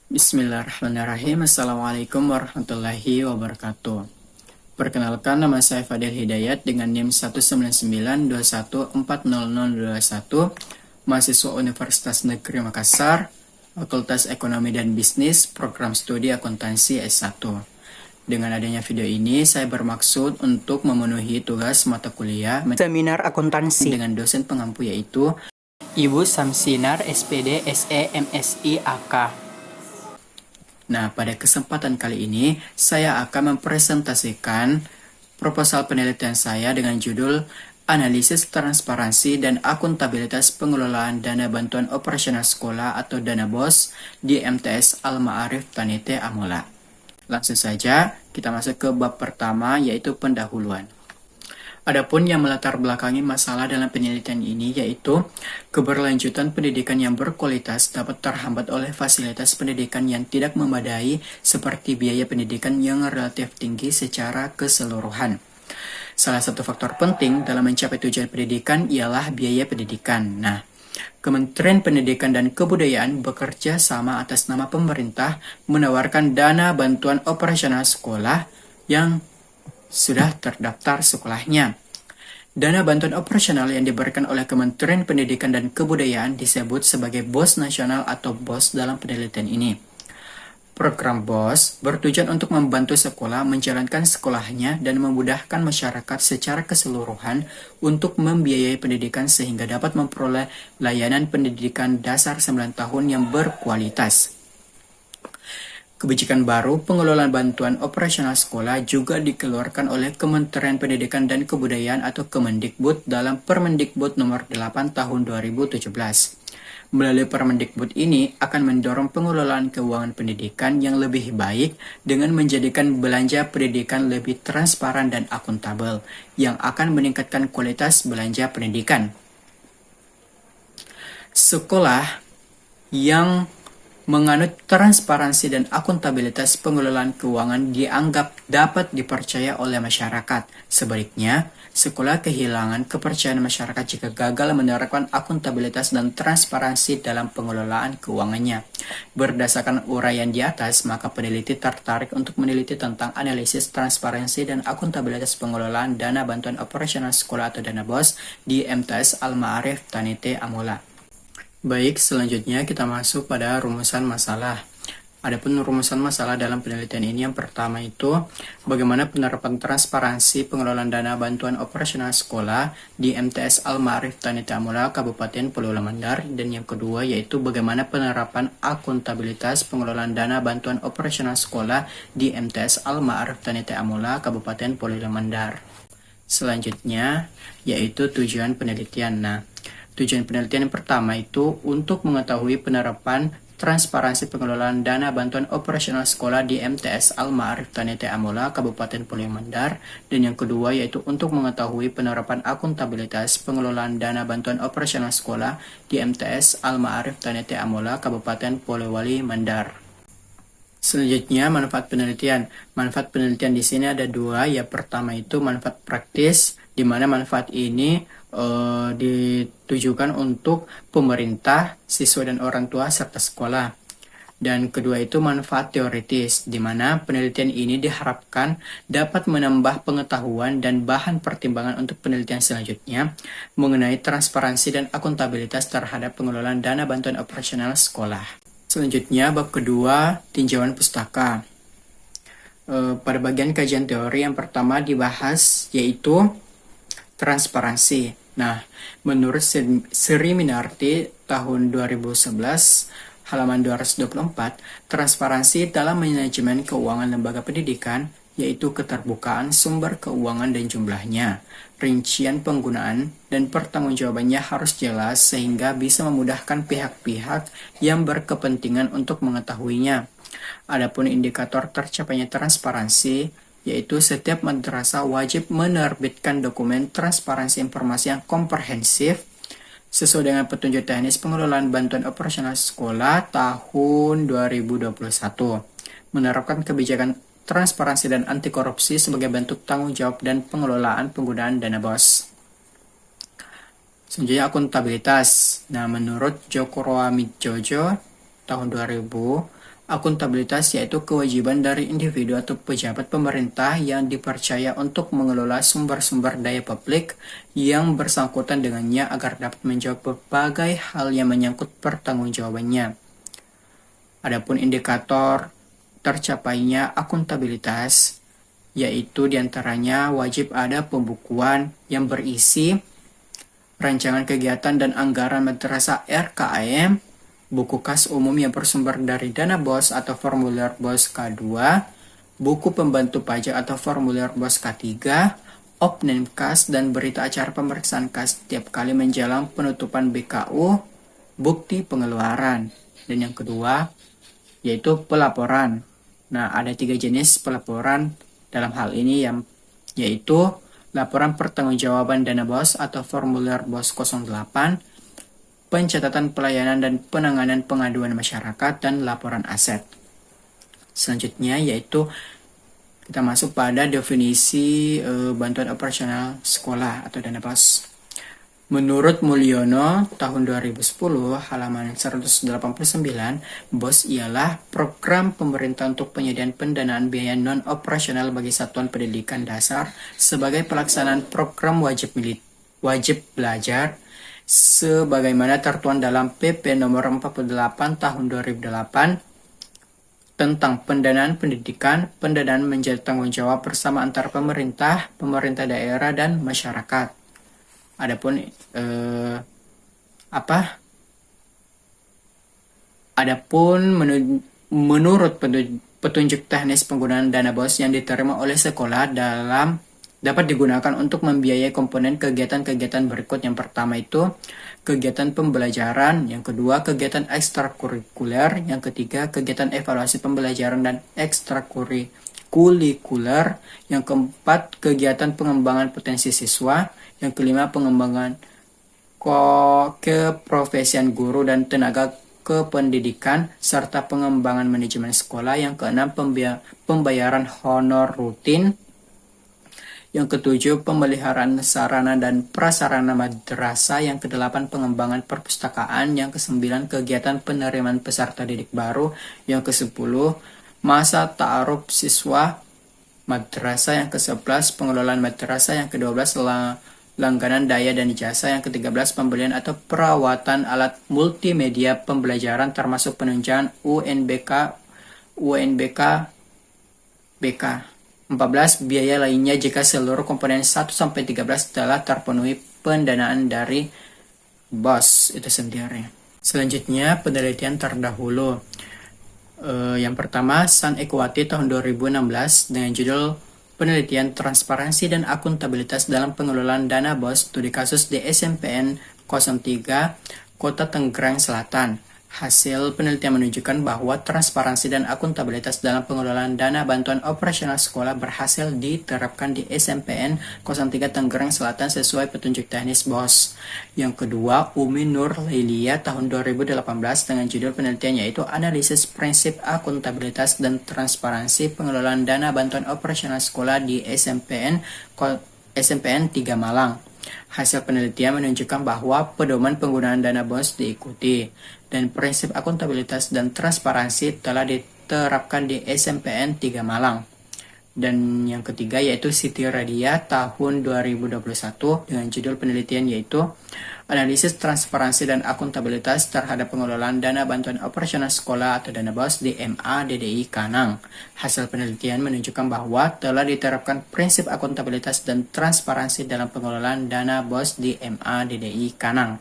Bismillahirrahmanirrahim. Assalamualaikum warahmatullahi wabarakatuh. Perkenalkan, nama saya Fadil Hidayat dengan NIM 19921400021, mahasiswa Universitas Negeri Makassar, Fakultas Ekonomi dan Bisnis, Program Studi Akuntansi S1. Dengan adanya video ini, saya bermaksud untuk memenuhi tugas mata kuliah Seminar Akuntansi dengan dosen pengampu yaitu Ibu Samsinar, SPD, SE, MSI, AK. Nah, pada kesempatan kali ini, saya akan mempresentasikan proposal penelitian saya dengan judul Analisis Transparansi dan Akuntabilitas Pengelolaan Dana Bantuan Operasional Sekolah atau Dana BOS di MTS Al-Ma'arif Tanite Amula. Langsung saja, kita masuk ke bab pertama, yaitu pendahuluan. Adapun yang melatar belakangi masalah dalam penelitian ini yaitu keberlanjutan pendidikan yang berkualitas dapat terhambat oleh fasilitas pendidikan yang tidak memadai seperti biaya pendidikan yang relatif tinggi secara keseluruhan. Salah satu faktor penting dalam mencapai tujuan pendidikan ialah biaya pendidikan. Nah, Kementerian Pendidikan dan Kebudayaan bekerja sama atas nama pemerintah menawarkan dana bantuan operasional sekolah yang sudah terdaftar sekolahnya. Dana bantuan operasional yang diberikan oleh Kementerian Pendidikan dan Kebudayaan disebut sebagai BOS nasional atau BOS dalam penelitian ini. Program BOS bertujuan untuk membantu sekolah menjalankan sekolahnya dan memudahkan masyarakat secara keseluruhan untuk membiayai pendidikan sehingga dapat memperoleh layanan pendidikan dasar 9 tahun yang berkualitas. Kebijakan baru pengelolaan bantuan operasional sekolah juga dikeluarkan oleh Kementerian Pendidikan dan Kebudayaan atau Kemendikbud dalam Permendikbud nomor 8 tahun 2017. Melalui Permendikbud ini akan mendorong pengelolaan keuangan pendidikan yang lebih baik dengan menjadikan belanja pendidikan lebih transparan dan akuntabel, yang akan meningkatkan kualitas belanja pendidikan. Sekolah yang menganut transparansi dan akuntabilitas pengelolaan keuangan dianggap dapat dipercaya oleh masyarakat. Sebaliknya, sekolah kehilangan kepercayaan masyarakat jika gagal menerapkan akuntabilitas dan transparansi dalam pengelolaan keuangannya. Berdasarkan uraian di atas, maka peneliti tertarik untuk meneliti tentang analisis transparansi dan akuntabilitas pengelolaan dana bantuan operasional sekolah atau dana BOS di MTS Al-Ma'arif Tanite Amula. Baik, selanjutnya kita masuk pada rumusan masalah. Adapun rumusan masalah dalam penelitian ini yang pertama itu bagaimana penerapan transparansi pengelolaan dana bantuan operasional sekolah di MTS Al-Ma'arif Tanite Amula Kabupaten Pulau Mandar, dan yang kedua yaitu bagaimana penerapan akuntabilitas pengelolaan dana bantuan operasional sekolah di MTS Al-Ma'arif Tanite Amula Kabupaten Pulau Mandar. Selanjutnya yaitu tujuan penelitian. Nah, tujuan penelitian yang pertama itu untuk mengetahui penerapan transparansi pengelolaan dana bantuan operasional sekolah di MTS Al-Ma'arif Tanite Amula Kabupaten Pulau Mandar, dan yang kedua yaitu untuk mengetahui penerapan akuntabilitas pengelolaan dana bantuan operasional sekolah di MTS Al-Ma'arif Tanite Amula Kabupaten Polewali Mandar. Selanjutnya, manfaat penelitian. Manfaat penelitian di sini ada dua. Yang pertama itu manfaat praktis, di mana manfaat ini ditujukan untuk pemerintah, siswa dan orang tua serta sekolah. Dan kedua itu manfaat teoritis, di mana penelitian ini diharapkan dapat menambah pengetahuan dan bahan pertimbangan untuk penelitian selanjutnya mengenai transparansi dan akuntabilitas terhadap pengelolaan dana bantuan operasional sekolah. Selanjutnya, bab kedua, tinjauan pustaka. Pada bagian kajian teori yang pertama dibahas yaitu transparansi. Nah, menurut Sri Minarti tahun 2011, halaman 224, transparansi dalam manajemen keuangan lembaga pendidikan yaitu keterbukaan sumber keuangan dan jumlahnya, rincian penggunaan, dan pertanggungjawabannya harus jelas sehingga bisa memudahkan pihak-pihak yang berkepentingan untuk mengetahuinya. Adapun indikator tercapainya transparansi yaitu setiap madrasah wajib menerbitkan dokumen transparansi informasi yang komprehensif sesuai dengan petunjuk teknis pengelolaan bantuan operasional sekolah tahun 2021, menerapkan kebijakan transparansi dan anti korupsi sebagai bentuk tanggung jawab dan pengelolaan penggunaan dana BOS. Selanjutnya akuntabilitas. Nah, menurut Joko Roamidjojo tahun 2000, akuntabilitas yaitu kewajiban dari individu atau pejabat pemerintah yang dipercaya untuk mengelola sumber-sumber daya publik yang bersangkutan dengannya agar dapat menjawab berbagai hal yang menyangkut pertanggungjawabannya. Adapun indikator tercapainya akuntabilitas, yaitu diantaranya wajib ada pembukuan yang berisi rancangan kegiatan dan anggaran madrasah RKM, buku kas umum yang bersumber dari dana BOS atau formulir BOS K2, buku pembantu pajak atau formulir BOS K3, opname kas dan berita acara pemeriksaan kas setiap kali menjelang penutupan BKU, bukti pengeluaran. Dan yang kedua, yaitu pelaporan. Nah, ada 3 jenis pelaporan dalam hal ini yaitu laporan pertanggungjawaban dana BOS atau formulir BOS 08, pencatatan pelayanan dan penanganan pengaduan masyarakat, dan laporan aset. Selanjutnya yaitu kita masuk pada definisi bantuan operasional sekolah atau dana BOS. Menurut Mulyono, tahun 2010, halaman 189, BOS ialah program pemerintah untuk penyediaan pendanaan biaya non-operasional bagi satuan pendidikan dasar sebagai pelaksanaan program wajib belajar, sebagaimana tertuang dalam PP nomor 48 tahun 2008 tentang pendanaan pendidikan. Pendanaan menjadi tanggung jawab bersama antara pemerintah daerah, dan masyarakat. Adapun menurut petunjuk teknis penggunaan dana BOS yang diterima oleh sekolah dapat digunakan untuk membiayai komponen kegiatan-kegiatan berikut. Yang pertama itu kegiatan pembelajaran, yang kedua kegiatan ekstrakurikuler, yang ketiga kegiatan evaluasi pembelajaran dan ekstrakurikuler, yang keempat kegiatan pengembangan potensi siswa, yang kelima pengembangan keprofesian guru dan tenaga kependidikan, serta pengembangan manajemen sekolah, yang keenam pembayaran honor rutin, yang ketujuh pemeliharaan sarana dan prasarana madrasah, yang kedelapan pengembangan perpustakaan, yang kesembilan kegiatan penerimaan peserta didik baru, yang kesepuluh masa ta'aruf siswa madrasah, yang ke-11 pengelolaan madrasah, yang ke-12 langganan daya dan jasa, yang ke-13 pembelian atau perawatan alat multimedia pembelajaran termasuk penunjang UNBK BK. 14 biaya lainnya jika seluruh komponen 1-13 telah terpenuhi pendanaan dari BOS itu sendiri. Selanjutnya penelitian terdahulu. Yang pertama, San Equati tahun 2016 dengan judul Penelitian Transparansi dan Akuntabilitas dalam Pengelolaan Dana BOS Studi Kasus di SMPN 03 Kota Tangerang Selatan. Hasil penelitian menunjukkan bahwa transparansi dan akuntabilitas dalam pengelolaan dana bantuan operasional sekolah berhasil diterapkan di SMPN 03 Tangerang Selatan sesuai petunjuk teknis BOS. Yang kedua, Umi Nur Lailia tahun 2018 dengan judul penelitian yaitu Analisis Prinsip Akuntabilitas dan Transparansi Pengelolaan Dana Bantuan Operasional Sekolah di SMPN 3 Malang. Hasil penelitian menunjukkan bahwa pedoman penggunaan dana BOS diikuti dan prinsip akuntabilitas dan transparansi telah diterapkan di SMPN 3 Malang. Dan yang ketiga yaitu Siti Radia tahun 2021 dengan judul penelitian yaitu Analisis Transparansi dan Akuntabilitas terhadap Pengelolaan Dana Bantuan Operasional Sekolah atau Dana BOS di MA DDI Kanang. Hasil penelitian menunjukkan bahwa telah diterapkan prinsip akuntabilitas dan transparansi dalam pengelolaan dana BOS di MA DDI Kanang.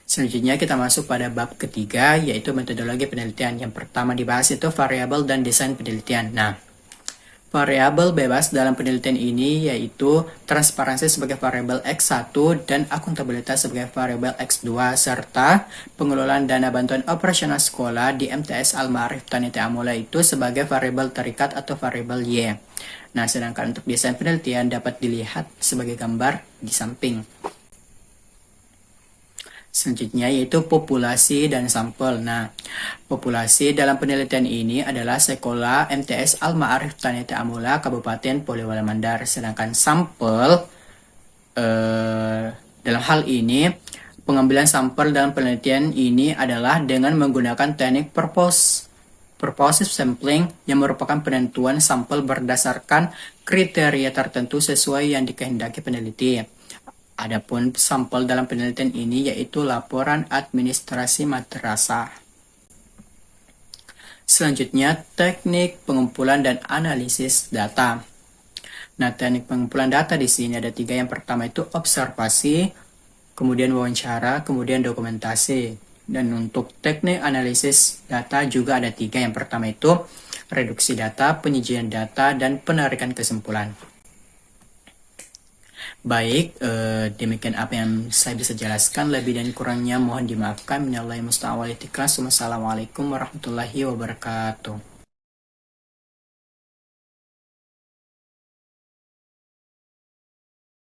Selanjutnya kita masuk pada bab ketiga yaitu metodologi penelitian. Yang pertama dibahas itu variabel dan desain penelitian. Nah, variabel bebas dalam penelitian ini yaitu transparansi sebagai variabel X1 dan akuntabilitas sebagai variabel X2 serta pengelolaan dana bantuan operasional sekolah di MTS Al-Ma'arif Tanite Amula itu sebagai variabel terikat atau variabel Y. Nah, sedangkan untuk desain penelitian dapat dilihat sebagai gambar di samping. Selanjutnya yaitu populasi dan sampel. Nah, populasi dalam penelitian ini adalah sekolah MTS Al-Ma'arif Tanite Amula Kabupaten Polewali Mandar. Sedangkan sampel dalam hal ini Pengambilan sampel dalam penelitian ini adalah dengan menggunakan teknik purposive sampling yang merupakan penentuan sampel berdasarkan kriteria tertentu sesuai yang dikehendaki peneliti. Adapun sampel dalam penelitian ini yaitu laporan administrasi madrasah. Selanjutnya, teknik pengumpulan dan analisis data. Nah, teknik pengumpulan data di sini ada 3. Yang pertama itu observasi, kemudian wawancara, kemudian dokumentasi. Dan untuk teknik analisis data juga ada 3. Yang pertama itu reduksi data, penyajian data, dan penarikan kesimpulan. Baik, demikian apa yang saya bisa jelaskan. Lebih dan kurangnya mohon dimaafkan. Minallahi musta'an wal ikhlas. Wassalamualaikum warahmatullahi wabarakatuh.